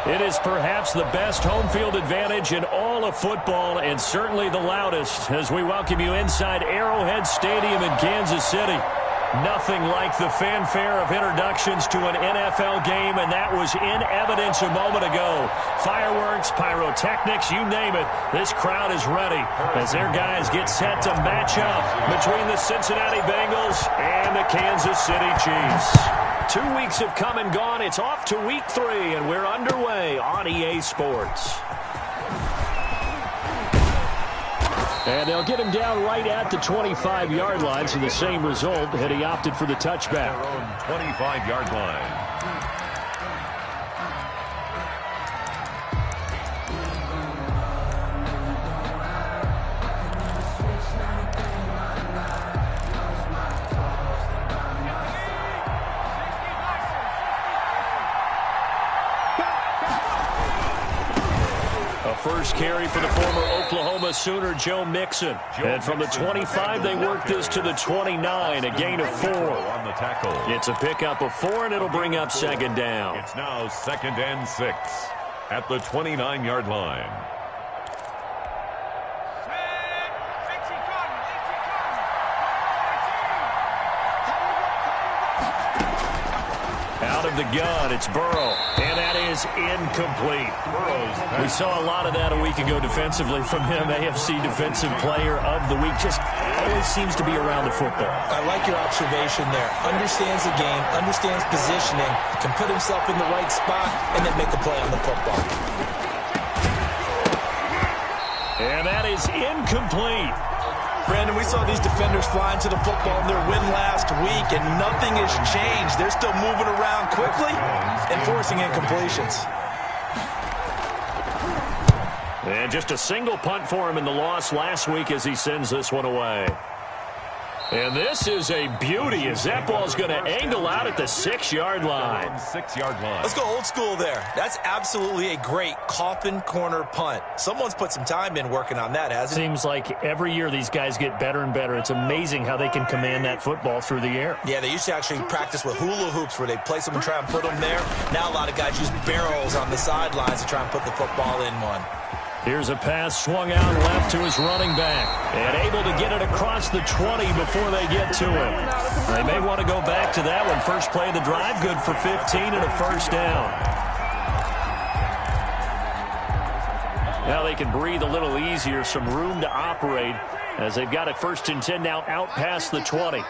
It is perhaps the best home field advantage in all of football, and certainly the loudest, as we welcome you inside Arrowhead Stadium in Kansas City. Nothing like the fanfare of introductions to an NFL game, and that was in evidence a moment ago. Fireworks, pyrotechnics, you name it. This crowd is ready as their guys get set to match up between the Cincinnati Bengals and the Kansas City Chiefs. 2 weeks have come and gone. It's off to week 3, and we're underway on EA Sports. And they'll get him down right at the 25-yard line, so the same result had he opted for the touchback. 25-yard line. First carry for the former Oklahoma Sooner, Joe Mixon. And from the 25, they work this to the 29, a gain of 4. On the tackle. It's a pickup of 4, and it'll bring up second down. It's now 2nd and 6 at the 29-yard line. Out of the gun, it's Burrow, and that is incomplete. We saw a lot of that a week ago defensively from him. AFC Defensive Player of the Week. Just always seems to be around the football. I like your observation there. Understands the game, understands positioning, can put himself in the right spot, and then make a play on the football. And that is incomplete. Brandon, we saw these defenders flying to the football in their win last week, and nothing has changed. They're still moving around quickly and forcing incompletions. And just a single punt for him in the loss last week as he sends this one away. And this is a beauty as that ball's going to angle out at the 6-yard line. 6-yard line. Let's go old school there. That's absolutely a great coffin corner punt. Someone's put some time in working on that, hasn't it? Seems like every year these guys get better and better. It's amazing how they can command that football through the air. Yeah, they used to actually practice with hula hoops where they place them and try and put them there. Now a lot of guys use barrels on the sidelines to try and put the football in one. Here's a pass swung out left to his running back. And able to get it across the 20 before they get to him. They may want to go back to that one. First play of the drive, good for 15 and a first down. Now they can breathe a little easier, some room to operate as they've got it 1st and 10 now out past the 20.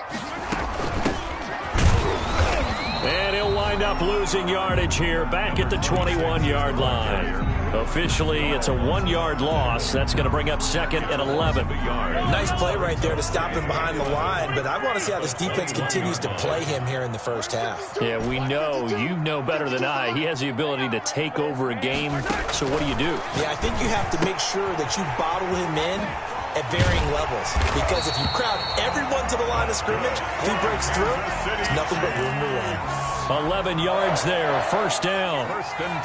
And he'll wind up losing yardage here back at the 21-yard line. Officially, it's a 1-yard loss. That's going to bring up 2nd and 11. Nice play right there to stop him behind the line, but I want to see how this defense continues to play him here in the first half. Yeah, we know. You know better than I. He has the ability to take over a game. So what do you do? Yeah, I think you have to make sure that you bottle him in at varying levels, because if you crowd everyone to the line of scrimmage, if he breaks through, there's nothing but room to run. 11 yards there, first down.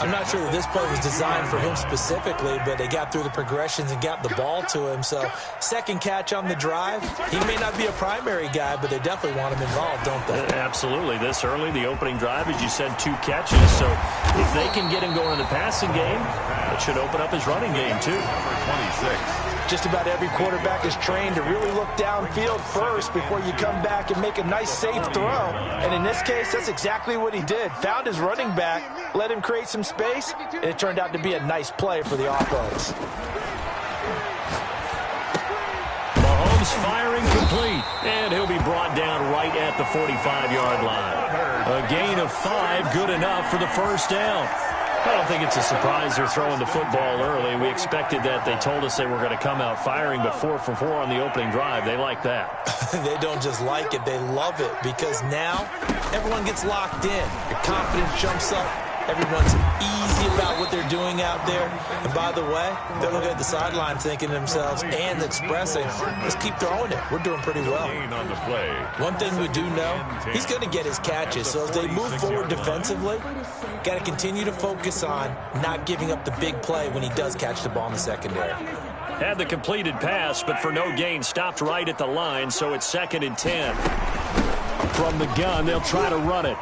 I'm not sure that this play was designed for him specifically, but they got through the progressions and got the ball to him. So, second catch on the drive. He may not be a primary guy, but they definitely want him involved, don't they? Absolutely. This early, the opening drive, as you said, 2 catches. So, if they can get him going in the passing game, it should open up his running game, too. Number 26. Just about every quarterback is trained to really look downfield first before you come back and make a nice, safe throw. And in this case, that's exactly what he did. Found his running back, let him create some space, and it turned out to be a nice play for the offense. Mahomes firing complete, and he'll be brought down right at the 45-yard line. A gain of 5, good enough for the first down. I don't think it's a surprise they're throwing the football early. We expected that. They told us they were going to come out firing, but 4 for 4 on the opening drive. They like that. They don't just like it, they love it, because now everyone gets locked in. Your confidence jumps up. Everyone's easy about what they're doing out there. And by the way, they're looking at the sideline thinking to themselves and expressing, let's keep throwing it. We're doing pretty well. One thing we do know, he's going to get his catches. So as they move forward defensively, got to continue to focus on not giving up the big play when he does catch the ball in the secondary. Had the completed pass, but for no gain, stopped right at the line, so it's 2nd and 10. From the gun, they'll try to run it.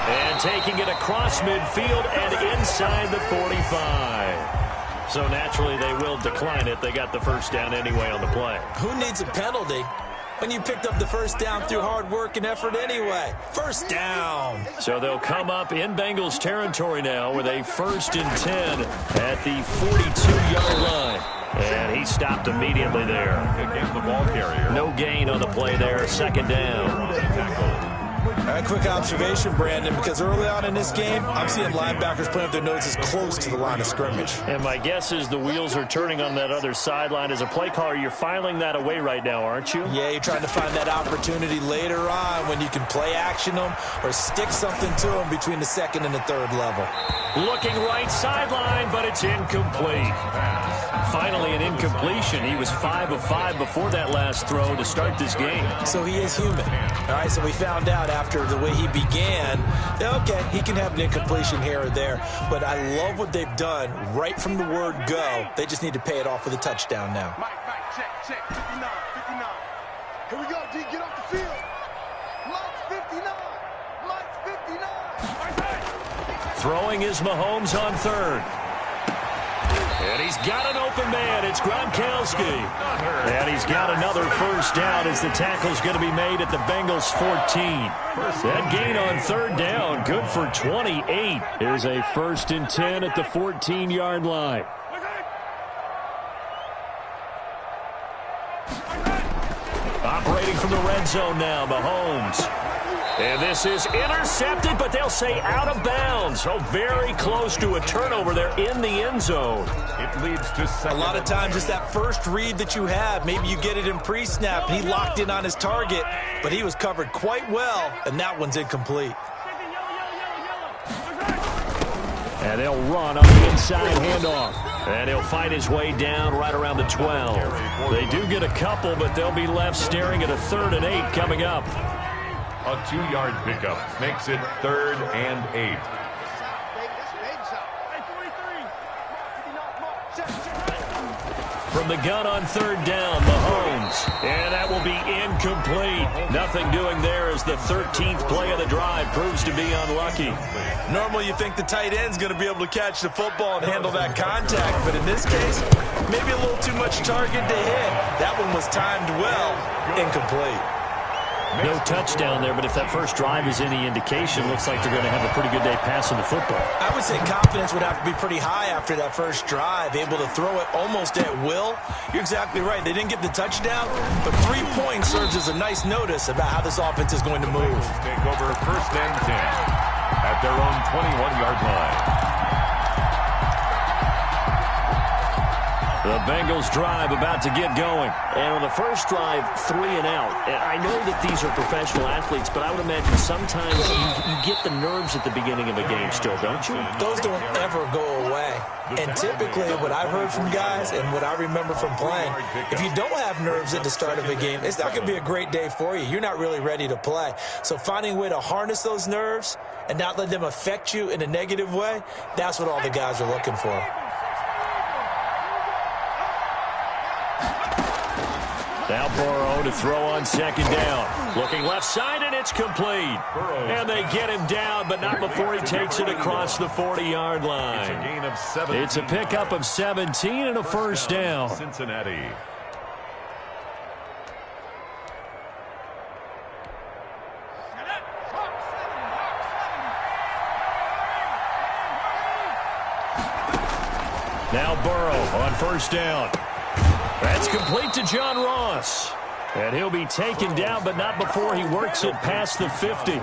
And taking it across midfield and inside the 45. So naturally they will decline it. They got the first down anyway on the play. Who needs a penalty when you picked up the first down through hard work and effort anyway? First down. So they'll come up in Bengals territory now with a 1st and 10 at the 42-yard line. And he stopped immediately there. Against the ball carrier. No gain on the play there. 2nd down. A quick observation, Brandon, because early on in this game, I'm seeing linebackers putting up their noses close to the line of scrimmage. And my guess is the wheels are turning on that other sideline. As a play caller, you're filing that away right now, aren't you? Yeah, you're trying to find that opportunity later on when you can play action them or stick something to them between the 2nd and the 3rd level. Looking right sideline, but it's incomplete. Finally, an incompletion. He was 5 of 5 before that last throw to start this game. So he is human. All right, so we found out after the way he began, okay, he can have an incompletion here or there, but I love what they've done right from the word go. They just need to pay it off with a touchdown now. Mike, check. 59. Here we go, D, get off the field. Mike's 59. Throwing is Mahomes on 3rd. And he's got an open man. It's Gronkowski. And he's got another first down as the tackle's going to be made at the Bengals 14. That gain on 3rd down, good for 28. Here's a 1st and 10 at the 14-yard line. Operating from the red zone now, Mahomes. And this is intercepted, but they'll say out of bounds. So very close to a turnover there in the end zone. It leads to 2nd. A lot of times it's that first read that you have. Maybe you get it in pre-snap, and he locked in on his target, but he was covered quite well, and that one's incomplete. And they'll run on the inside handoff. And he'll find his way down right around the 12. They do get a couple, but they'll be left staring at a 3rd and 8 coming up. A 2-yard pickup makes it 3rd and 8. From the gun on 3rd down, Mahomes. And that will be incomplete. Nothing doing there as the 13th play of the drive proves to be unlucky. Normally you think the tight end's going to be able to catch the football and handle that contact, but in this case, maybe a little too much target to hit. That one was timed well, incomplete. No touchdown there, but if that first drive is any indication, looks like they're going to have a pretty good day passing the football. I would say confidence would have to be pretty high after that first drive, able to throw it almost at will. You're exactly right. They didn't get the touchdown, but 3 points serves as a nice notice about how this offense is going to move. Take over 1st and 10 at their own 21-yard line. The Bengals drive about to get going. And on the first drive, 3 and out. And I know that these are professional athletes, but I would imagine sometimes you get the nerves at the beginning of a game still, don't you? Those don't ever go away. And typically what I've heard from guys and what I remember from playing, if you don't have nerves at the start of a game, it's not going to be a great day for you. You're not really ready to play. So finding a way to harness those nerves and not let them affect you in a negative way, that's what all the guys are looking for. Now Burrow to throw on 2nd down. Looking left side, and it's complete. And they get him down, but not before he takes it across the 40-yard line. It's a gain of 17. It's a pickup of 17 and a first down. Cincinnati. Now Burrow on 1st down. That's complete to John Ross. And he'll be taken down, but not before he works it past the 50.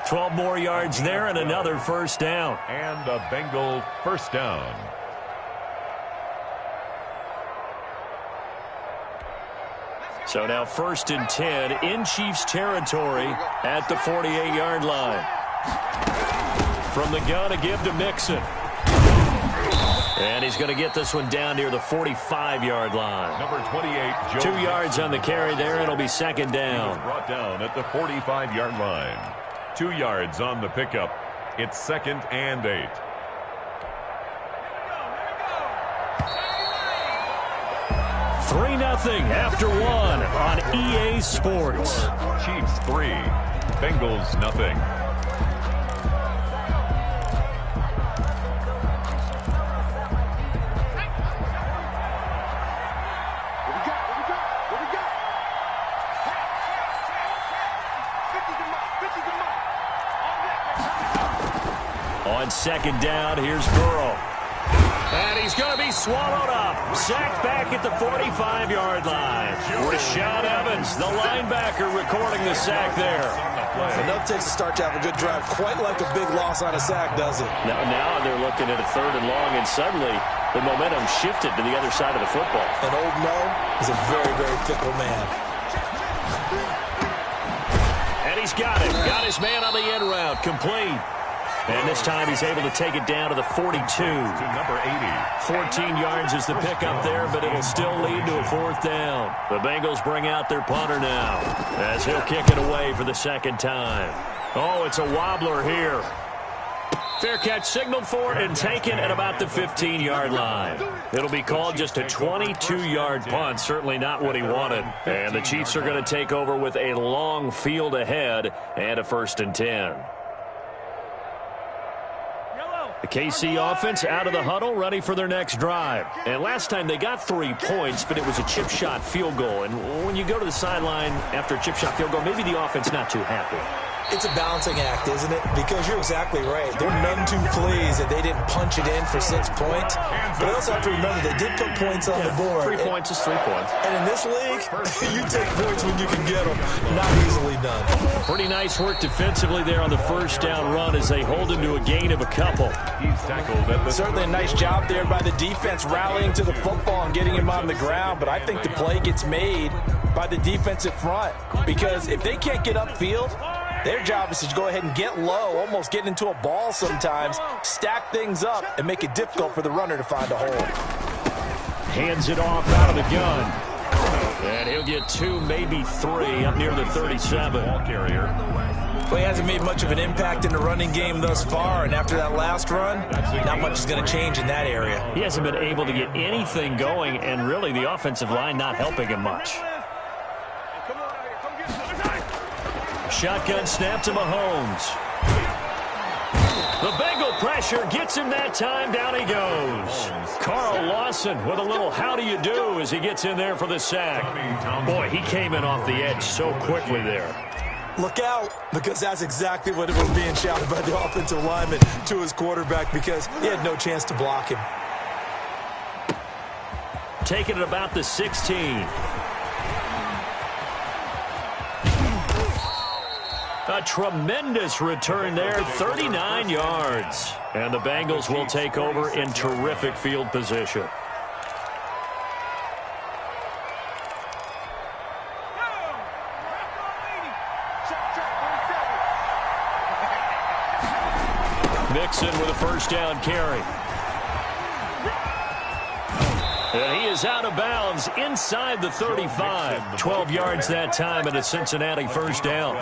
12 more yards there and another first down. And a Bengal first down. So now 1st and 10 in Chiefs territory at the 48-yard line. From the gun, a give to Mixon. And he's going to get this one down near the 45-yard line. Number 28, Joe 2 yards on the carry there, and it'll be 2nd down. Brought down at the 45-yard line. 2 yards on the pickup. It's 2nd and 8. Three 0 after 1 on EA Sports. Chiefs 3, Bengals nothing. On second down, here's Burrow. And he's going to be swallowed up. Sacked back at the 45-yard line. Rashaan Evans, the linebacker, recording the sack there. Enough takes to start to have a good drive. Quite like a big loss on a sack, does it? Now they're looking at a 3rd and long, and suddenly the momentum shifted to the other side of the football. And Old Mo is a very, very fickle man. And he's got it. Got his man on the end route. Complete. And this time he's able to take it down to the 42. To number 80. 14 yards is the pickup there, but it'll still lead to a 4th down. The Bengals bring out their punter now as he'll kick it away for the 2nd time. Oh, it's a wobbler here. Fair catch signaled for and taken at about the 15-yard line. It'll be called just a 22-yard punt, certainly not what he wanted. And the Chiefs are going to take over with a long field ahead and a 1st and 10. The KC offense out of the huddle, ready for their next drive. And last time they got 3 points, but it was a chip shot field goal. And when you go to the sideline after a chip shot field goal, maybe the offense not too happy. It's a balancing act, isn't it? Because you're exactly right. They're none too pleased that they didn't punch it in for 6 points. But I also have to remember they did put points on the board. 3 points is 3 points. And in this league, you take points when you can get them. Not easily done. Pretty nice work defensively there on the 1st down run as they hold him to a gain of a couple. He's tackled at the... Certainly a nice job there by the defense rallying to the football and getting him on the ground. But I think the play gets made by the defensive front. Because if they can't get upfield, their job is to go ahead and get low, almost get into a ball sometimes, stack things up, and make it difficult for the runner to find a hole. Hands it off out of the gun. And he'll get 2, maybe 3, up near the 37. Ball carrier. Well, he hasn't made much of an impact in the running game thus far, and after that last run, not much is going to change in that area. He hasn't been able to get anything going, and really the offensive line not helping him much. Shotgun snap to Mahomes. The Bengal pressure gets him that time. Down he goes. Carl Lawson with a little how do you do as he gets in there for the sack. Boy, he came in off the edge so quickly there. Look out, because that's exactly what it was being shouted by the offensive lineman to his quarterback because he had no chance to block him. Taking it about the 16. A tremendous return there, 39 yards. And the Bengals will take over in terrific field position. Mixon with a 1st down carry. And he is out of bounds inside the 35. 12 yards that time and a Cincinnati 1st down.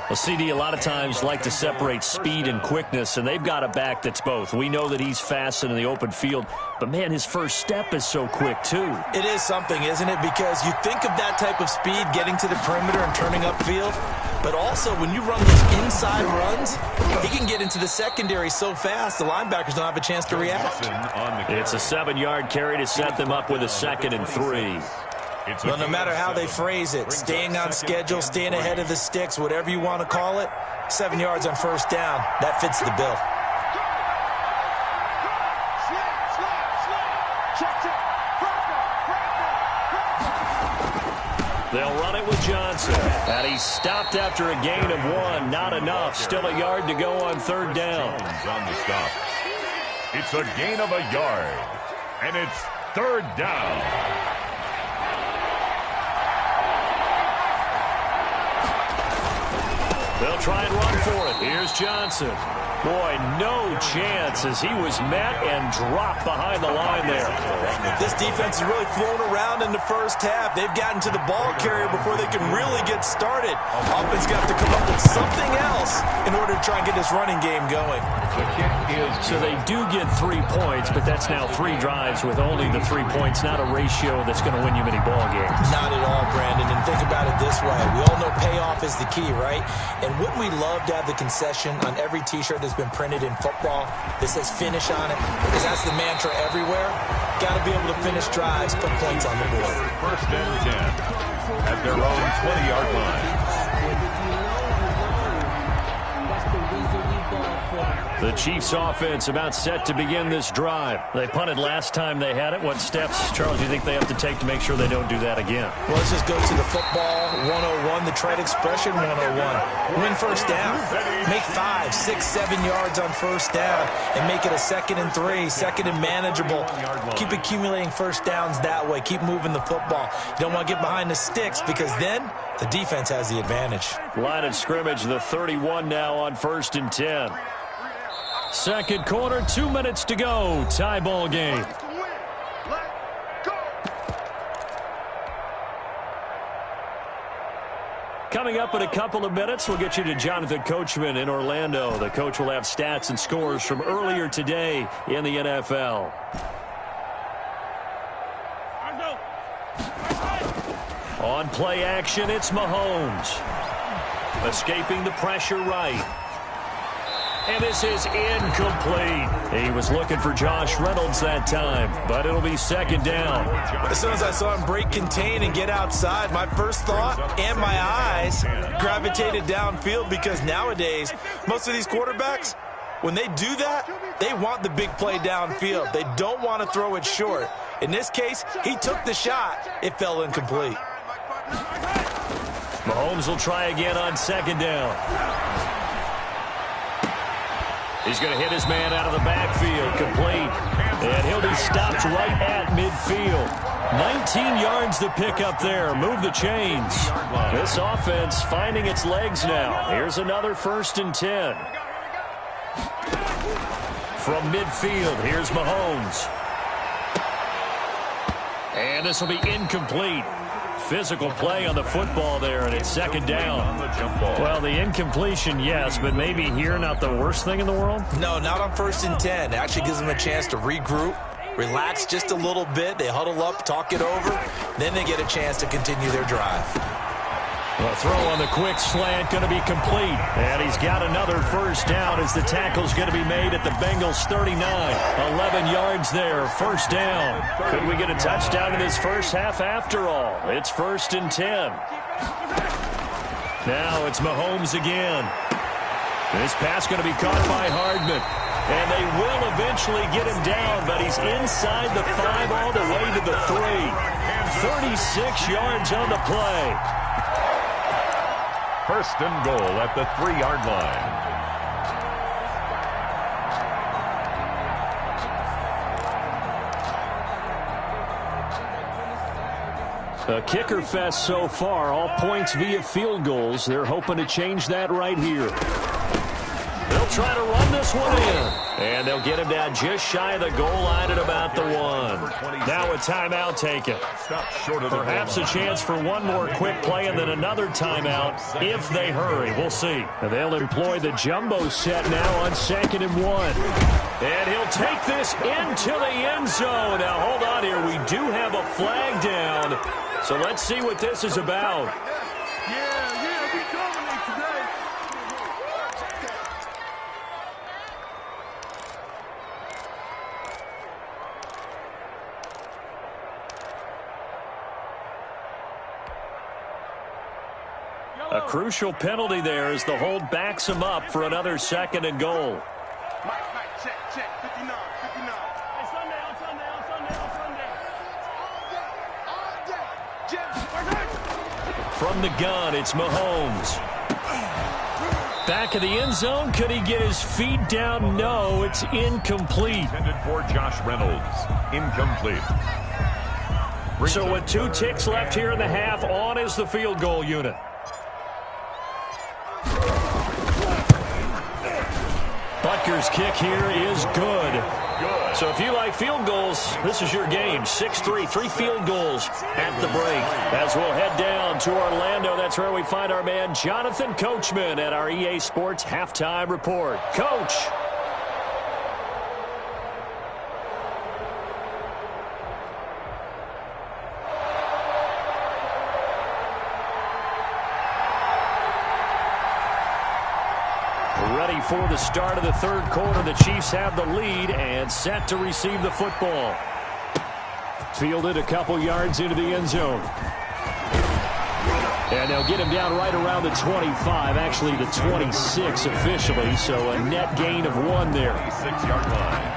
Well, CD a lot of times like to separate speed and quickness, and they've got a back that's both. We know that he's fast in the open field, but, man, his first step is so quick, too. It is something, isn't it? Because you think of that type of speed getting to the perimeter and turning upfield, but also when you run those inside runs, he can get into the secondary so fast the linebackers don't have a chance to react. It's a 7-yard carry to set them up with a 2nd and 3. Well, no matter how they phrase it, staying on schedule, staying ahead of the sticks, whatever you want to call it, 7 yards on 1st down, that fits the bill. They'll run it with Johnson. And he stopped after a gain of 1. Not enough. Still a yard to go on 3rd down. On the stop. It's a gain of a yard. And it's 3rd down. They'll try and run for it. Here's Johnson. Boy, no chance as he was met and dropped behind the line there. This defense is really flown around in the 1st half. They've gotten to the ball carrier before they can really get started. Offense got to come up with something else in order to try and get this running game going. So they do get 3 points, but that's now 3 drives with only the 3 points, not a ratio that's going to win you many ball games. Not at all, Brandon. And think about it this way. We all know payoff is the key, right? And wouldn't we love to have the concession on every T-shirt that's been printed in football that says finish on it? Because that's the mantra everywhere. Got to be able to finish drives, put points on the board. 1st and 10 at their own 20-yard line. That's the reason we go for The Chiefs offense about set to begin this drive. They punted last time they had it. What steps, Charles, do you think they have to take to make sure they don't do that again? Well, let's just go to the football 101, the trade expression 101. Win first down. Make 5, 6, 7 yards on first down and make it a 2nd and 3, 2nd and manageable. Keep accumulating first downs that way. Keep moving the football. You don't want to get behind the sticks because then the defense has the advantage. Line of scrimmage, the 31 now on 1st and 10. Second quarter, 2 minutes to go. Tie ball game. Coming up in a couple of minutes, we'll get you to Jonathan Coachman in Orlando. The coach will have stats and scores from earlier today in the NFL. On play action, it's Mahomes. Escaping the pressure right. And this is incomplete. He was looking for Josh Reynolds that time, but it'll be 2nd down. As soon as I saw him break contain and get outside, my first thought and my eyes gravitated downfield because nowadays, most of these quarterbacks, when they do that, they want the big play downfield. They don't want to throw it short. In this case, he took the shot. It fell incomplete. Mahomes will try again on 2nd down. He's going to hit his man out of the backfield, complete. And he'll be stopped right at midfield. 19 yards to pick up there. Move the chains. This offense finding its legs now. Here's another 1st and 10. From midfield, here's Mahomes. And this will be incomplete. Physical play on the football there, and it's 2nd down. Well, the incompletion, yes, but maybe here not the worst thing in the world? No, not on 1st and 10. It actually gives them a chance to regroup, relax just a little bit. They huddle up, talk it over. Then they get a chance to continue their drive. The throw on the quick slant going to be complete. And he's got another 1st down as the tackle's going to be made at the Bengals 39. 11 yards there, 1st down. Could we get a touchdown in this first half after all? It's 1st and 10. Now it's Mahomes again. This pass going to be caught by Hardman. And they will eventually get him down, but he's inside the 5 all the way to the 3. 36 yards on the play. 1st and goal at the 3-yard line. A kicker fest so far, all points via field goals. They're hoping to change that right here. They'll try to run this one in. And they'll get him down just shy of the goal line at about the 1. Now a timeout taken. Perhaps a chance for one more quick play and then another timeout if they hurry. We'll see. And they'll employ the jumbo set now on 2nd and 1. And he'll take this into the end zone. Now hold on here. We do have a flag down. So let's see what this is about. We dominate today. A crucial penalty there as the hold backs him up for another 2nd and goal. Check, 59. Hey, Sunday. From the gun, it's Mahomes. Back of the end zone. Could he get his feet down? No, it's incomplete. Intended for Josh Reynolds. Incomplete. So with 2 ticks left here in the half, on is the field goal unit. Butker's kick here is good. So if you like field goals, this is your game. 6-3, 3 field goals at the break. As we'll head down to Orlando, that's where we find our man Jonathan Coachman at our EA Sports Halftime Report. Coach. Ready for the start of the 3rd quarter. The Chiefs have the lead and set to receive the football. Fielded a couple yards into the end zone. And they'll get him down right around the 25, actually the 26 officially, so a net gain of 1 there. 26-yard line.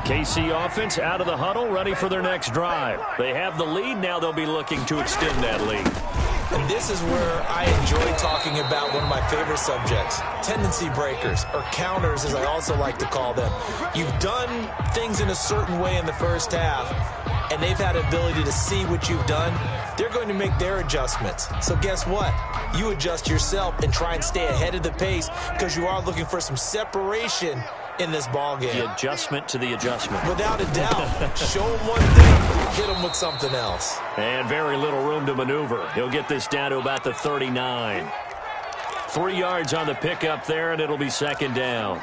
KC offense out of the huddle, ready for their next drive. They have the lead. Now they'll be looking to extend that lead. And this is where I enjoy talking about one of my favorite subjects, tendency breakers, or counters as I also like to call them. You've done things in a certain way in the first half, and they've had ability to see what you've done. They're going to make their adjustments. So guess what? You adjust yourself and try and stay ahead of the pace because you are looking for some separation in this ball game. The adjustment to the adjustment. Without a doubt. Show him one thing, hit him with something else. And very little room to maneuver. He'll get this down to about the 39. 3 yards on the pickup there, and it'll be second down.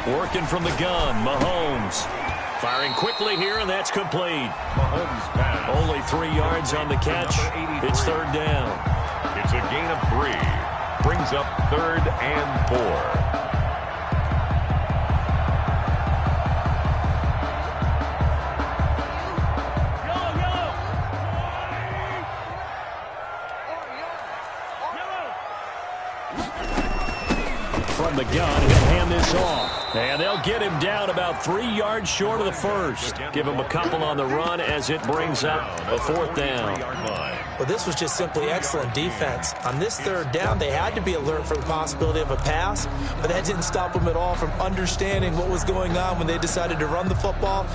Working from the gun, Mahomes. Firing quickly here, and that's complete. Mahomes pass. Only 3 yards on the catch. It's third down. It's a gain of 3. Brings up 3rd and 4. From the gun, he'll hand this off. And they'll get him down about 3 yards short of the first. Give him a couple on the run as it brings up a 4th down. Well, this was just simply excellent defense. On this third down, they had to be alert for the possibility of a pass, but that didn't stop them at all from understanding what was going on when they decided to run the football.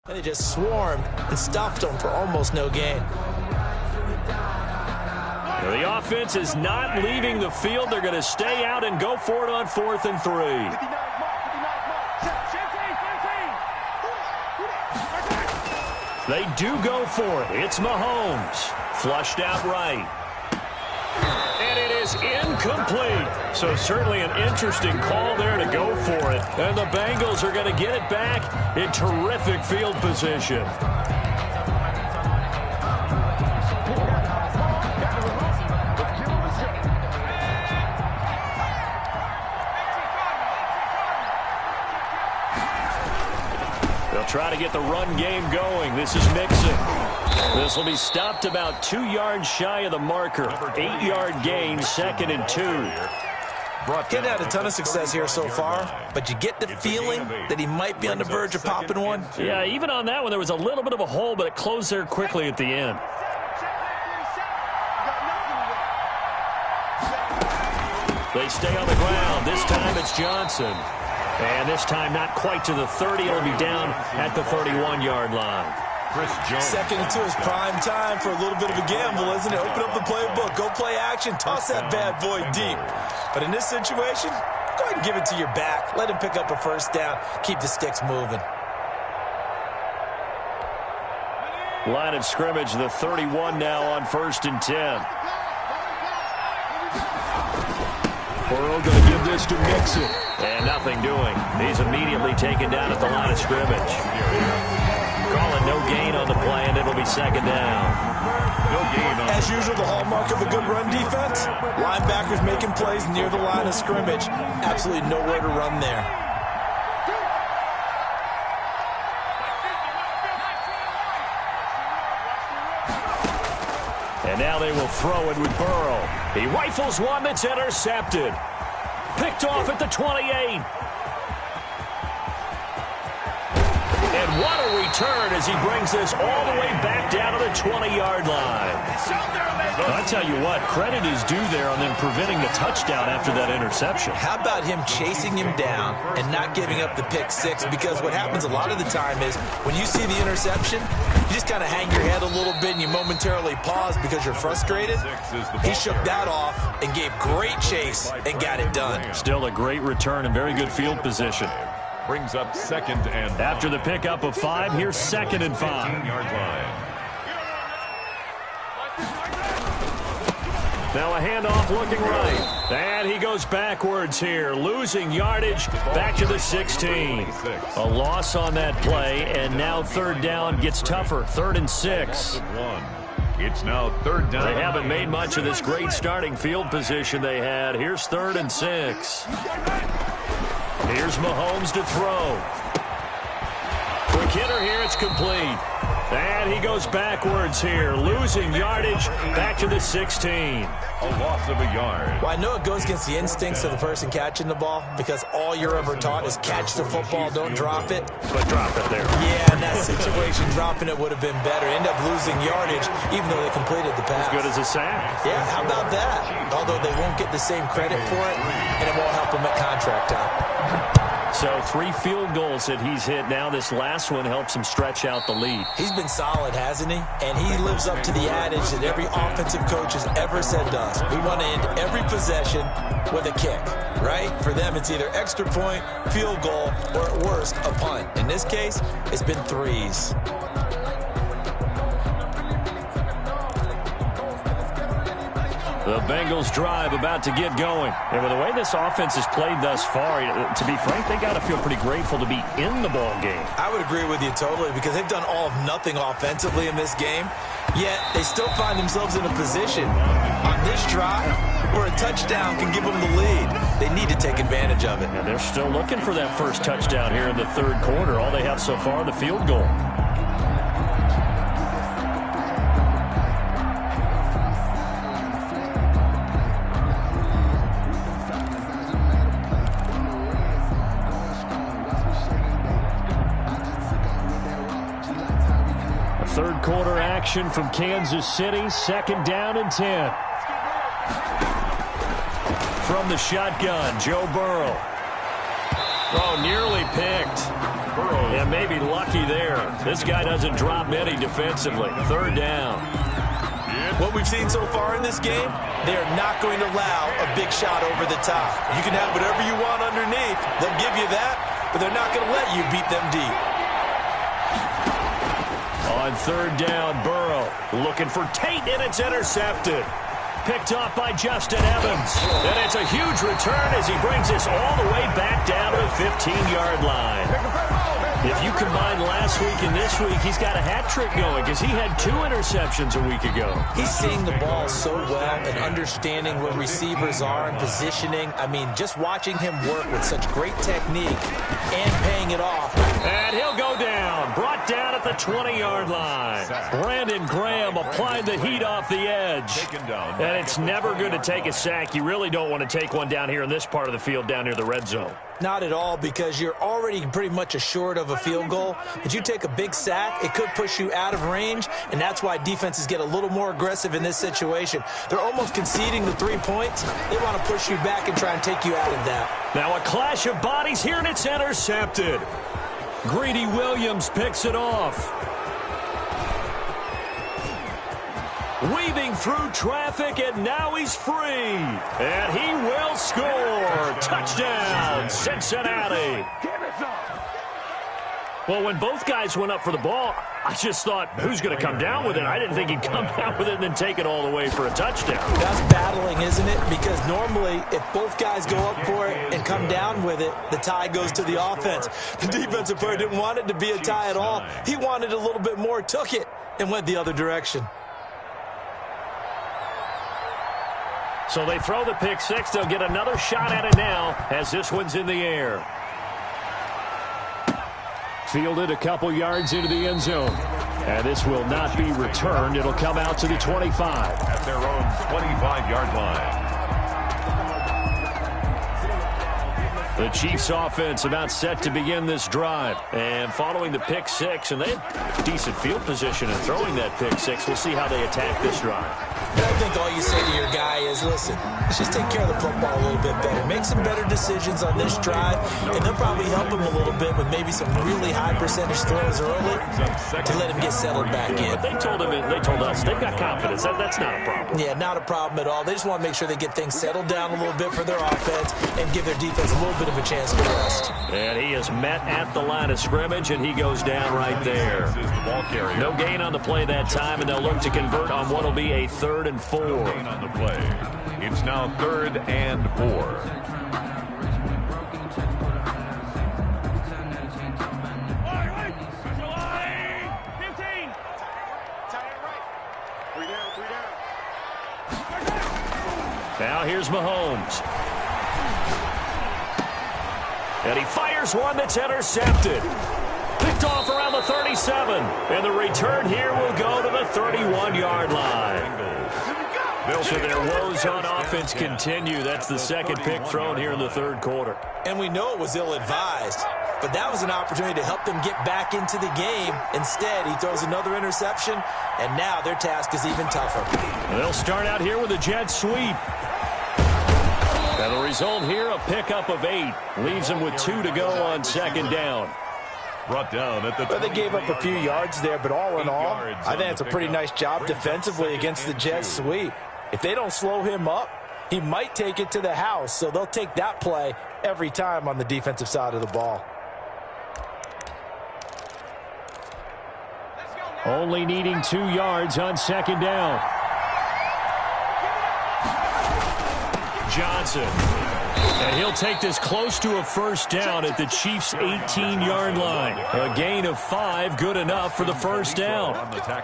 And they just swarmed and stuffed them for almost no gain. The offense is not leaving the field. They're going to stay out and go for it on 4th and 3. They do go for it. It's Mahomes. Flushed out right. And it is is incomplete. So certainly an interesting call there to go for it. And the Bengals are going to get it back in terrific field position. They'll try to get the run game going. This is Mixon. This will be stopped about 2 yards shy of the marker. 8-yard gain, 2nd and 2. Getting had a ton of success here so far, but you get the feeling that he might be on the verge of popping one. Yeah, even on that one, there was a little bit of a hole, but it closed there quickly at the end. They stay on the ground. This time it's Johnson. And this time not quite to the 30. It'll be down at the 31-yard line. Second and 2 is prime time for a little bit of a gamble, isn't it? Open up the playbook, go play action, toss that bad boy deep. But in this situation, go ahead and give it to your back. Let him pick up a first down. Keep the sticks moving. Line of scrimmage, the 31 now on 1st and 10. Burrow going to give this to Mixon. And nothing doing. He's immediately taken down at the line of scrimmage. Calling no gain on the play, and it'll be 2nd down. No gain on. As usual, the hallmark of a good run defense, linebackers making plays near the line of scrimmage. Absolutely nowhere to run there. And now they will throw it with Burrow. He rifles one that's intercepted. Picked off at the 28. And what a return as he brings this all the way back down to the 20-yard line. I'll tell you what, credit is due there on them preventing the touchdown after that interception. How about him chasing him down and not giving up the pick six? Because what happens a lot of the time is when you see the interception, you just kind of hang your head a little bit and you momentarily pause because you're frustrated. He shook that off and gave great chase and got it done. Still a great return and very good field position. Brings up 2nd and 5. After the pickup of 5, here's 2nd and 5. 15-yard line. Now a handoff looking right. And he goes backwards here, losing yardage back to the 16. A loss on that play, and now 3rd down gets tougher. 3rd and 6. It's now 3rd down. They haven't made much of this great starting field position they had. Here's 3rd and 6. Here's Mahomes to throw. Quick hitter here, it's complete. And he goes backwards here, losing yardage back to the 16. A loss of a yard. Well, I know it goes against the instincts of the person catching the ball because all you're ever taught is catch the football, don't drop it. But drop it there. Yeah, in that situation, dropping it would have been better. End up losing yardage even though they completed the pass. As good as a sack. Yeah, how about that? Although they won't get the same credit for it, and it won't help them at contract time. So 3 field goals that he's hit now. This last one helps him stretch out the lead. He's been solid, hasn't he? And he lives up to the adage that every offensive coach has ever said to us. We want to end every possession with a kick, right? For them, it's either extra point, field goal, or at worst, a punt. In this case, it's been 3s. The Bengals drive about to get going. And with the way this offense has played thus far, to be frank, they got to feel pretty grateful to be in the ball game. I would agree with you totally because they've done all of nothing offensively in this game, yet they still find themselves in a position on this drive where a touchdown can give them the lead. They need to take advantage of it. And they're still looking for that first touchdown here in the 3rd quarter. All they have so far, the field goal. Third quarter action from Kansas City. 2nd down and 10. From the shotgun, Joe Burrow. Oh, nearly picked. Yeah, maybe lucky there. This guy doesn't drop many defensively. 3rd down. What we've seen so far in this game, they are not going to allow a big shot over the top. You can have whatever you want underneath. They'll give you that, but they're not going to let you beat them deep. On 3rd down, Burrow looking for Tate, and it's intercepted. picked off by Justin Evans. And it's a huge return as he brings us all the way back down to the 15-yard line. If you combine last week and this week, he's got a hat trick going because he had 2 interceptions a week ago. He's seeing the ball so well and understanding where receivers are and positioning. I mean, just watching him work with such great technique and paying it off. And he'll go down, brought down at the 20-yard line. Brandon Graham applied the heat off the edge. And it's never good to take a sack. You really don't want to take one down here in this part of the field down near the red zone. Not at all, because you're already pretty much assured of a field goal. If you take a big sack, it could push you out of range, and that's why defenses get a little more aggressive in this situation. They're almost conceding the 3 points. They want to push you back and try and take you out of that. Now a clash of bodies here, and it's intercepted. Greedy Williams picks it off. Weaving through traffic, and now he's free. And he will score. Touchdown, Cincinnati. Well, when both guys went up for the ball, I just thought, who's going to come down with it? I didn't think he'd come down with it and then take it all the way for a touchdown. That's battling, isn't it? Because normally, if both guys go up for it and come down with it, the tie goes to the offense. The defensive player didn't want it to be a tie at all. He wanted a little bit more, took it, and went the other direction. So they throw the pick six. They'll get another shot at it now as this one's in the air. Fielded a couple yards into the end zone. And this will not be returned. It'll come out to the 25. At their own 25-yard line. The Chiefs offense about set to begin this drive. And following the pick six, and they had decent field position in throwing that pick six. We'll see how they attack this drive. I think all you say to your guy is, listen, let's just take care of the football a little bit better. Make some better decisions on this drive, and they'll probably help him a little bit with maybe some really high percentage throws early to let him get settled back in. But they told us they've got confidence. That's not a problem. Yeah, not a problem at all. They just want to make sure they get things settled down a little bit for their offense and give their defense a little bit of a chance to rest. And he is met at the line of scrimmage, and he goes down right there. No gain on the play that time, and they'll look to convert on what will be a 3rd and 4. Gain on the play. It's now 3rd and 4. Now here's Mahomes. And he fires one that's intercepted. Picked off around the 37. And the return here will go to the 31-yard line. So their woes on offense continue. That's the second pick thrown here in the 3rd quarter. And we know it was ill-advised, but that was an opportunity to help them get back into the game. Instead, he throws another interception, and now their task is even tougher. They'll start out here with a jet sweep. And the result here, a pickup of 8. Leaves them with 2 to go on 2nd down. Brought down at the well, they gave up a few yards there, but all in all, I think it's a pretty nice job defensively against the jet sweep. If they don't slow him up, he might take it to the house, so they'll take that play every time on the defensive side of the ball. Only needing 2 yards on 2nd down. Johnson. And he'll take this close to a 1st down at the Chiefs' 18-yard line. A gain of 5, good enough for the 1st down.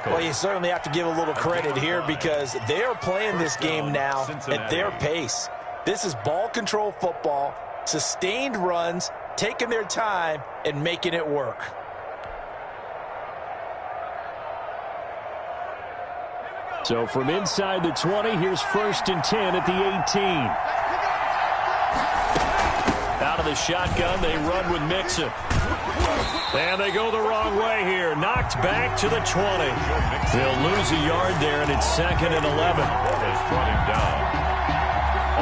Well, you certainly have to give a little credit here because they are playing this game now at their pace. This is ball control football, sustained runs, taking their time, and making it work. So from inside the 20, here's 1st and 10 at the 18. Out of the shotgun, they run with Mixon. And they go the wrong way here. Knocked back to the 20. They'll lose a yard there, and it's 2nd and 11. Has brought him down.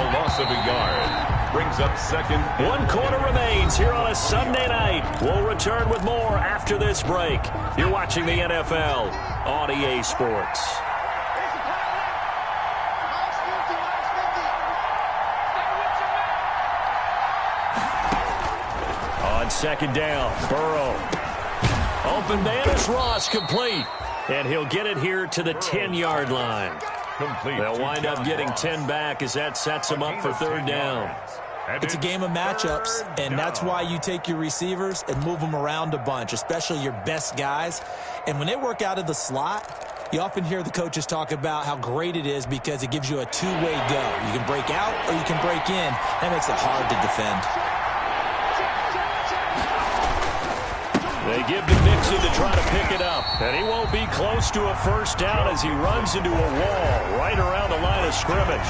A loss of a yard. Brings up 2nd. 1 quarter remains here on a Sunday night. We'll return with more after this break. You're watching the NFL on EA Sports. On 2nd down, Burrow. Open man is Ross, complete. And he'll get it here to the 10-yard line. complete. They'll wind up getting 10 back as that sets them up for third down. It's a game of matchups, and that's why you take your receivers and move them around a bunch, especially your best guys. And when they work out of the slot, you often hear the coaches talk about how great it is because it gives you a two-way go. You can break out or you can break in. That makes it hard to defend. They give to Mixon to try to pick it up. And he won't be close to a first down as he runs into a wall right around the line of scrimmage.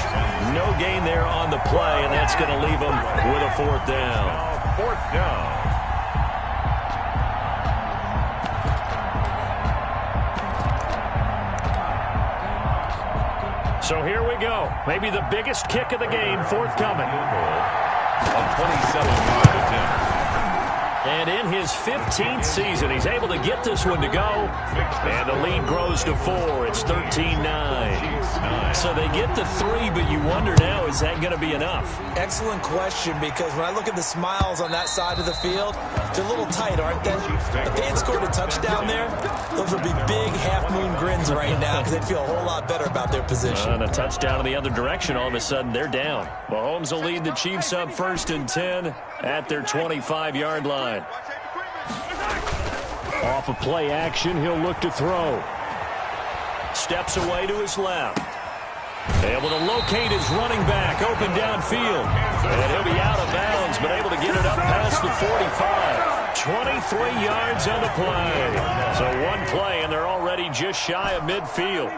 No gain there on the play, and that's going to leave him with a fourth down. Fourth down. So here we go. Maybe the biggest kick of the game forthcoming. A 27-yard attempt. And in his 15th season, he's able to get this one to go. And the lead grows to 4. It's 13-9. So they get the 3, but you wonder now, is that going to be enough? Excellent question, because when I look at the smiles on that side of the field, they're a little tight, aren't they? If they had scored a touchdown there, those would be big half-moon grins right now because they'd feel a whole lot better about their position. And a touchdown in the other direction, all of a sudden, they're down. Mahomes will lead the Chiefs up 1st and 10 at their 25-yard line. Off of play action, he'll look to throw. Steps away to his left. Able to locate his running back, open downfield. And he'll be out of bounds, but able to get it up past the 45. 23 yards on the play. So one play, and they're already just shy of midfield.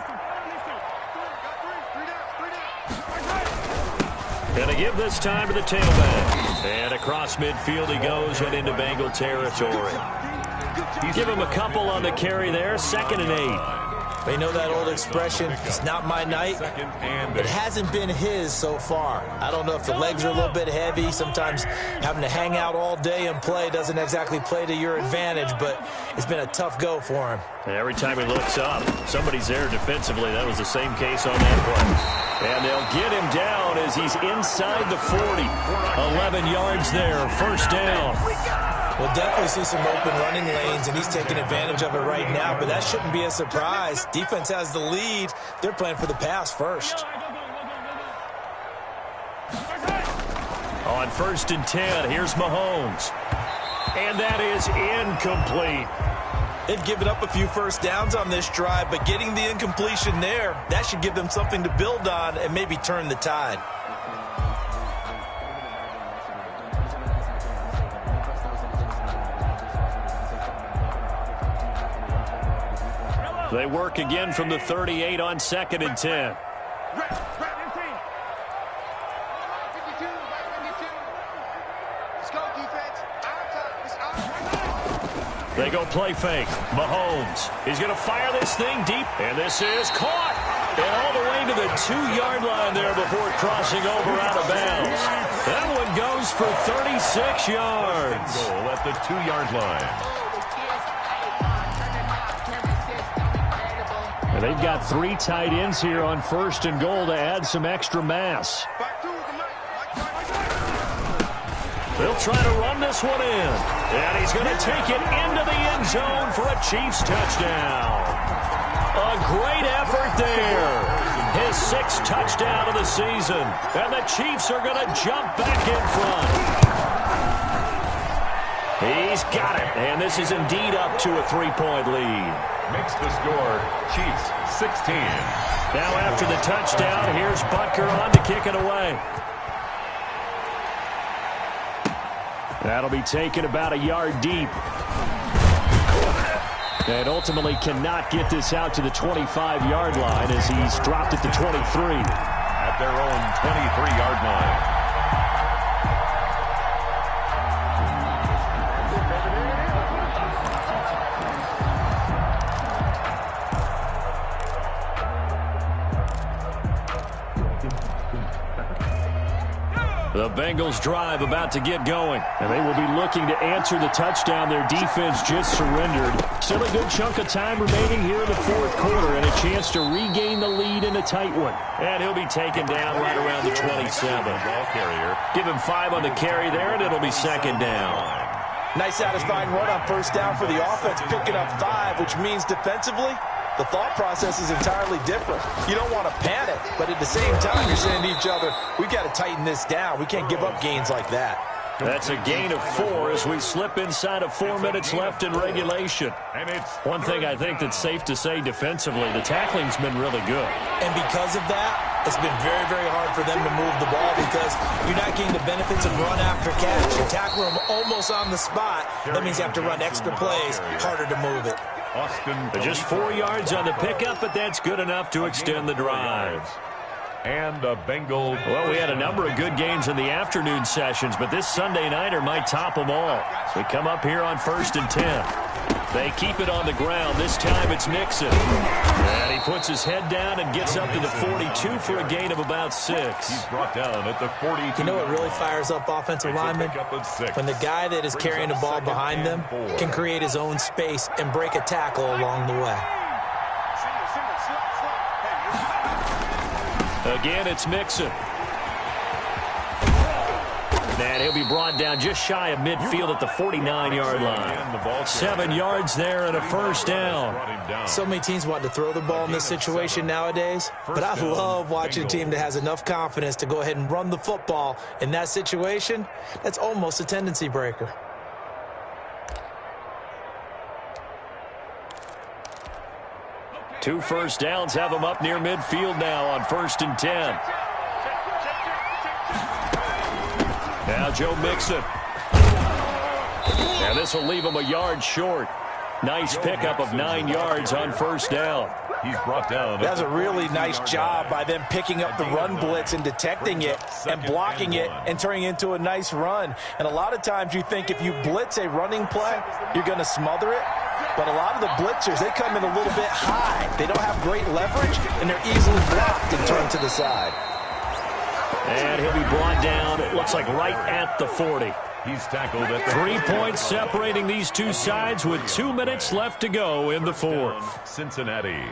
Going to give this time to the tailback. And across midfield he goes and into Bengal territory. Give him a couple on the carry there. 2nd and 8. They know that old expression, it's not my night. It hasn't been his so far. I don't know if the legs are a little bit heavy. Sometimes having to hang out all day and play doesn't exactly play to your advantage, but it's been a tough go for him. Every time he looks up, somebody's there defensively. That was the same case on that play. And they'll get him down as he's inside the 40. 11 yards there, first down. We'll definitely see some open running lanes, and he's taking advantage of it right now, but that shouldn't be a surprise. Defense has the lead. They're playing for the pass first. On 1st and 10, here's Mahomes. And that is incomplete. They've given up a few first downs on this drive, but getting the incompletion there, that should give them something to build on and maybe turn the tide. They work again from the 38 on 2nd and 10. They go play fake. Mahomes. He's going to fire this thing deep, and this is caught. And all the way to the 2-yard line there before crossing over out of bounds. That one goes for 36 yards. Goal at the 2-yard line. And they've got 3 tight ends here on 1st and goal to add some extra mass. They'll try to run this one in. And he's going to take it into the end zone for a Chiefs touchdown. A great effort there. His 6th touchdown of the season. And the Chiefs are going to jump back in front. He's got it. And this is indeed up to a 3-point lead. Makes the score Chiefs 16. Now after the touchdown, here's Butker on to kick it away. That'll be taken about a yard deep. And ultimately cannot get this out to the 25-yard line as he's dropped at the 23. At their own 23-yard line. The Bengals drive about to get going, and they will be looking to answer the touchdown their defense just surrendered. Still a good chunk of time remaining here in the 4th quarter and a chance to regain the lead in a tight one. And he'll be taken down right around the 27. Ball carrier. Give him 5 on the carry there, and it'll be 2nd down. Nice satisfying run on 1st down for the offense, picking up 5, which means defensively, the thought process is entirely different. You don't want to panic, but at the same time, you're saying to each other, we've got to tighten this down. We can't give up gains like that. That's a gain of 4 as we slip inside of 4 minutes left in regulation. One thing I think that's safe to say defensively, the tackling's been really good. And because of that, it's been very, very hard for them to move the ball because you're not getting the benefits of run after catch. You tackle them almost on the spot. That means you have to run extra plays, harder to move it. Just 4 yards on the pickup, but that's good enough to extend the drive. And the Bengals. Well, we had a number of good games in the afternoon sessions, but this Sunday nighter might top them all. So we come up here on 1st and 10. They keep it on the ground. This time it's Mixon. And he puts his head down and gets up to the 42 for a gain of about 6. He's brought down at the 42. You know what really fires up offensive linemen? When the guy that is carrying the ball behind them can create his own space and break a tackle along the way. Again, it's Mixon. And he'll be brought down just shy of midfield at the 49-yard line. 7 yards there and a first down. So many teams want to throw the ball in this situation nowadays, but I love watching a team that has enough confidence to go ahead and run the football. In that situation, that's almost a tendency breaker. Two first downs have them up near midfield now on 1st and 10. Now Joe Mixon. And this will leave him a yard short. Nice pickup of 9 yards on first down. He's brought down. That's a really nice job by them picking up the run blitz and detecting it and blocking it and turning it into a nice run. And a lot of times you think if you blitz a running play, you're going to smother it. But a lot of the blitzers, they come in a little bit high. They don't have great leverage, and they're easily blocked and turned to the side. And he'll be brought down, it looks like right at the 40. He's tackled at the 3 points separating these two sides with 2 minutes left to go in the fourth. Cincinnati.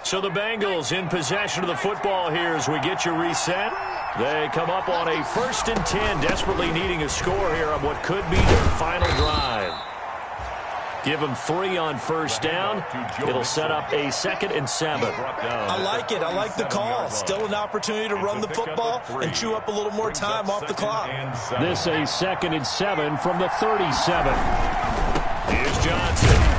So the Bengals in possession of the football here as we get you reset. They come up on a 1st and 10, desperately needing a score here on what could be their final drive. Give them 3 on first down. It'll set up a 2nd and 7. I like it. I like the call. Still an opportunity to run the football and chew up a little more time off the clock. This a 2nd and 7 from the 37. Here's Johnson.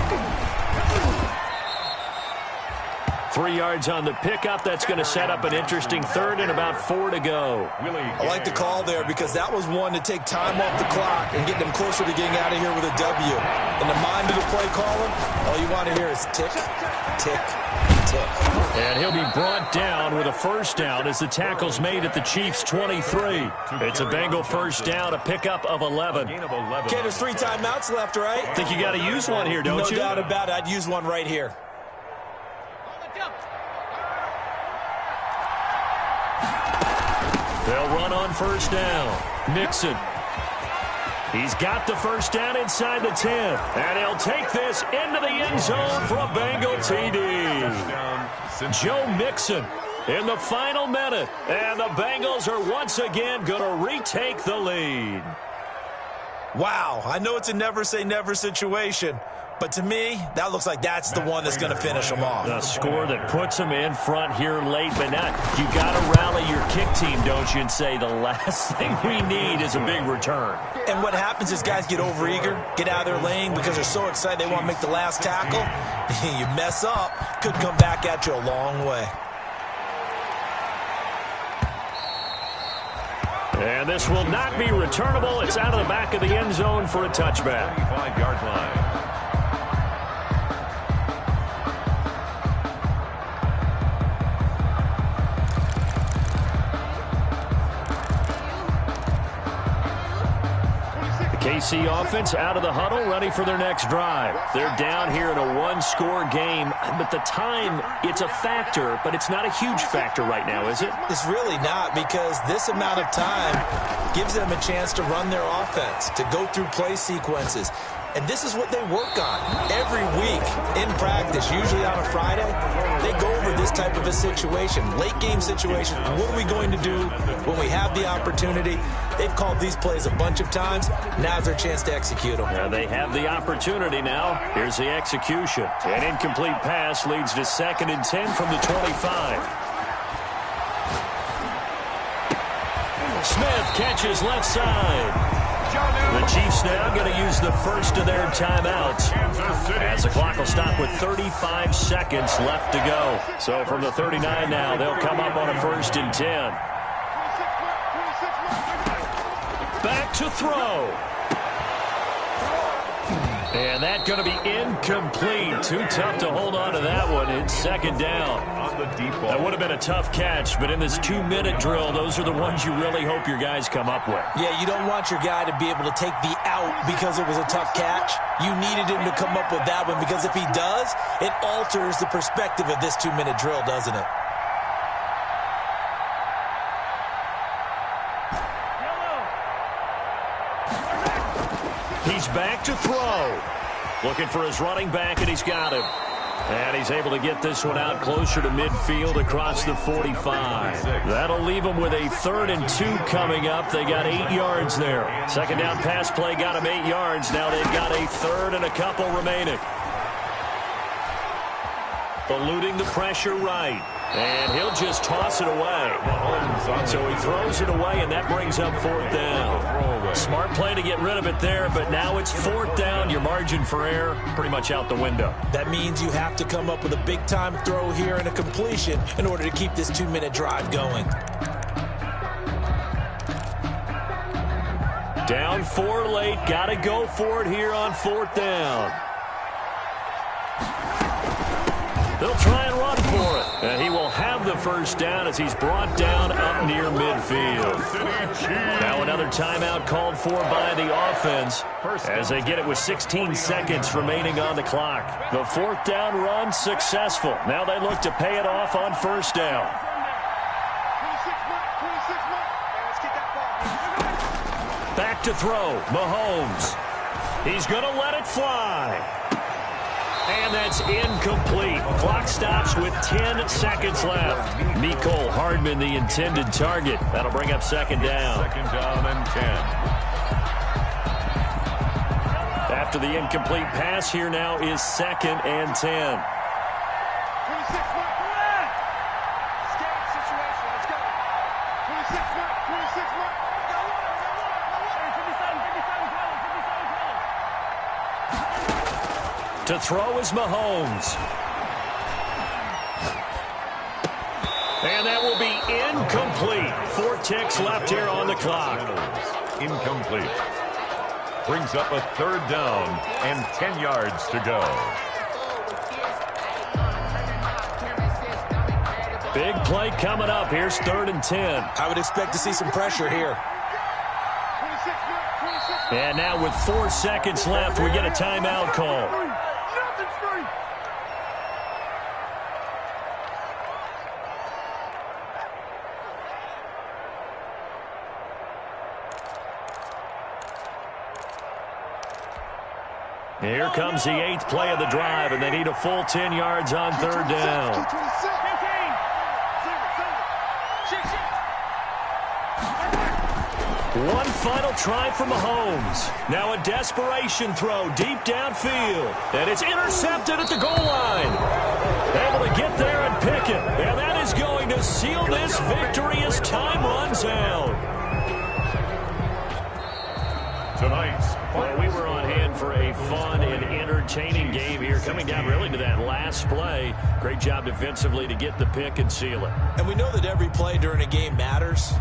3 yards on the pickup. That's going to set up an interesting 3rd and about 4 to go. I like the call there because that was one to take time off the clock and get them closer to getting out of here with a W. In the mind of the play caller, all you want to hear is tick, tick, tick. And he'll be brought down with a first down as the tackle's made at the Chiefs' 23. It's a Bengal first down, a pickup of 11. Okay, there's 3 timeouts left, right? I think you got to use one here, don't you? No doubt about it. I'd use one right here. They'll run on first down. Mixon. He's got the first down inside the 10. And he'll take this into the end zone for a Bengal TD. Joe Mixon in the final minute. And the Bengals are once again going to retake the lead. Wow, I know it's a never-say-never situation, but to me, that looks like that's the one that's going to finish them off. The score that puts them in front here late, but not. You got to rally your kick team, don't you, and say the last thing we need is a big return. And what happens is guys get overeager, get out of their lane because they're so excited they want to make the last tackle. You mess up, could come back at you a long way. And this will not be returnable. It's out of the back of the end zone for a touchback. 5-yard line. KC offense out of the huddle, ready for their next drive. They're down here in a one-score game, but the time, it's a factor, but it's not a huge factor right now, is it? It's really not, because this amount of time gives them a chance to run their offense, to go through play sequences. And this is what they work on every week in practice, usually on a Friday. They go over this type of a situation, late game situation. What are we going to do when we have the opportunity? They've called these plays a bunch of times. Now's their chance to execute them. Yeah, they have the opportunity now. Here's the execution. An incomplete pass leads to 2nd and 10 from the 25. Smith catches left side. The Chiefs now going to use the first of their timeouts as the clock will stop with 35 seconds left to go. So from the 39 now, they'll come up on a 1st and 10. Back to throw. And that's going to be incomplete. Too tough to hold on to that one. It's 2nd down. On the deep ball. That would have been a tough catch, but in this 2-minute drill, those are the ones you really hope your guys come up with. Yeah, you don't want your guy to be able to take the out because it was a tough catch. You needed him to come up with that one because if he does, it alters the perspective of this 2-minute drill, doesn't it? He's back to throw. Looking for his running back, and he's got him. And he's able to get this one out closer to midfield across the 45. That'll leave him with a 3rd and 2 coming up. They got 8 yards there. 2nd down pass play got him 8 yards. Now they've got a 3rd and a couple remaining. Eluding the pressure right. And he'll just toss it away. So he throws it away, and that brings up 4th down. Smart play to get rid of it there, but now it's 4th down. Your margin for error pretty much out the window. That means you have to come up with a big-time throw here and a completion in order to keep this 2-minute drive going. Down 4 late. Got to go for it here on 4th down. They'll try and run for it. And he will have the 1st down as he's brought down up near midfield. Now another timeout called for by the offense as they get it with 16 seconds remaining on the clock. The 4th down run successful. Now they look to pay it off on 1st down. Back to throw. Mahomes. He's going to let it fly. And that's incomplete. Clock stops with 10 seconds left. Mecole Hardman, the intended target. That'll bring up 2nd down. 2nd down and 10. After the incomplete pass, here now is 2nd and 10. To throw is Mahomes. And that will be incomplete. 4 ticks left here on the clock. Incomplete. Brings up a 3rd down and 10 yards to go. Big play coming up. Here's 3rd and 10. I would expect to see some pressure here. And now with 4 seconds left, we get a timeout call. Here comes the 8th play of the drive, and they need a full 10 yards on 3rd down. One final try for Mahomes. Now a desperation throw deep downfield, and it's intercepted at the goal line. Able to get there and pick it, and that is going to seal this victory as time runs out. Tonight's Well, we were on hand for a fun and entertaining game here, coming down really to that last play. Great job defensively to get the pick and seal it. And we know that every play during a game matters.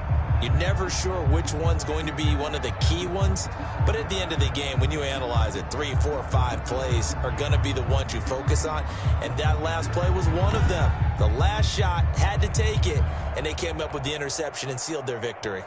You're never sure which one's going to be one of the key ones. But at the end of the game, when you analyze it, 3, 4, 5 plays are going to be the ones you focus on. And that last play was one of them. The last shot had to take it, and they came up with the interception and sealed their victory.